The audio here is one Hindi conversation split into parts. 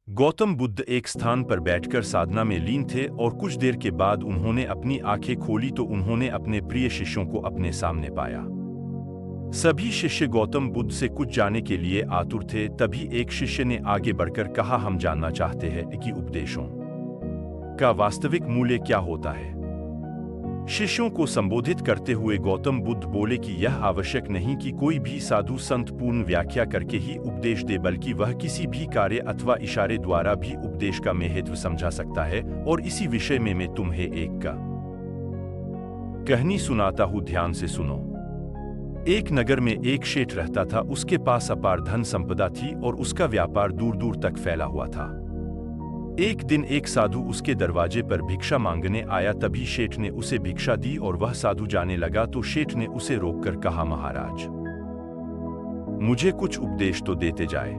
गौतम बुद्ध एक स्थान पर बैठकर साधना में लीन थे और कुछ देर के बाद उन्होंने अपनी आंखें खोली तो उन्होंने अपने प्रिय शिष्यों को अपने सामने पाया। सभी शिष्य गौतम बुद्ध से कुछ जानने के लिए आतुर थे। तभी एक शिष्य ने आगे बढ़कर कहा, हम जानना चाहते हैं कि उपदेशों का वास्तविक मूल्य क्या होता है। शिष्यों को संबोधित करते हुए गौतम बुद्ध बोले कि यह आवश्यक नहीं कि कोई भी साधु संत पूर्ण व्याख्या करके ही उपदेश दे, बल्कि वह किसी भी कार्य अथवा इशारे द्वारा भी उपदेश का महत्व समझा सकता है। और इसी विषय में मैं तुम्हें एक कहानी सुनाता हूँ, ध्यान से सुनो। एक नगर में एक शेठ रहता था। उसके पास अपार धन संपदा थी और उसका व्यापार दूर दूर तक फैला हुआ था। एक दिन एक साधु उसके दरवाजे पर भिक्षा मांगने आया। तभी शेठ ने उसे भिक्षा दी और वह साधु जाने लगा तो शेठ ने उसे रोककर कहा, महाराज, मुझे कुछ उपदेश तो देते जाए।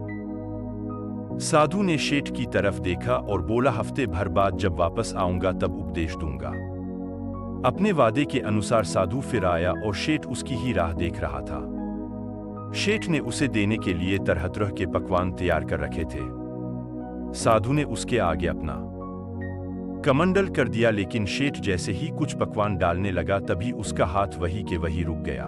साधु ने शेठ की तरफ देखा और बोला, हफ्ते भर बाद जब वापस आऊंगा तब उपदेश दूंगा। अपने वादे के अनुसार साधु फिर आया और शेठ उसकी ही राह देख रहा था। शेठ ने उसे देने के लिए तरह तरह के पकवान तैयार कर रखे थे। साधु ने उसके आगे अपना कमंडल कर दिया, लेकिन शेठ जैसे ही कुछ पकवान डालने लगा तभी उसका हाथ वही के वही रुक गया।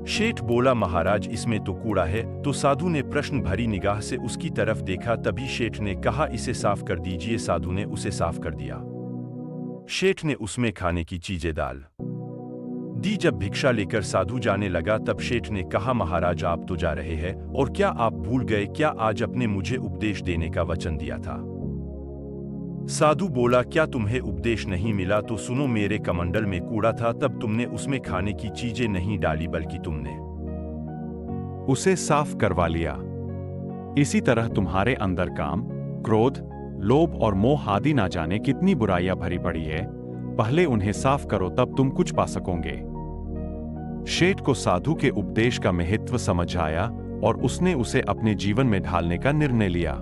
शेठ बोला, महाराज, इसमें तो कूड़ा है। तो साधु ने प्रश्न भरी निगाह से उसकी तरफ देखा। तभी शेठ ने कहा, इसे साफ कर दीजिए। साधु ने उसे साफ कर दिया। शेठ ने उसमें खाने की चीजें डाल दी। जब भिक्षा लेकर साधु जाने लगा तब शेठ ने कहा, महाराज, आप तो जा रहे हैं और क्या आप भूल गए क्या आज आपने मुझे उपदेश देने का वचन दिया था। साधु बोला, क्या तुम्हें उपदेश नहीं मिला? तो सुनो, मेरे कमंडल में कूड़ा था, तब तुमने उसमें खाने की चीजें नहीं डाली बल्कि तुमने उसे साफ करवा लिया। इसी तरह तुम्हारे अंदर काम, क्रोध, लोभ और मोह आदि ना जाने कितनी बुराइयां भरी पड़ी है। पहले उन्हें साफ करो, तब तुम कुछ पा सकोगे। शेठ को साधु के उपदेश का महत्व समझ आया और उसने उसे अपने जीवन में ढालने का निर्णय लिया।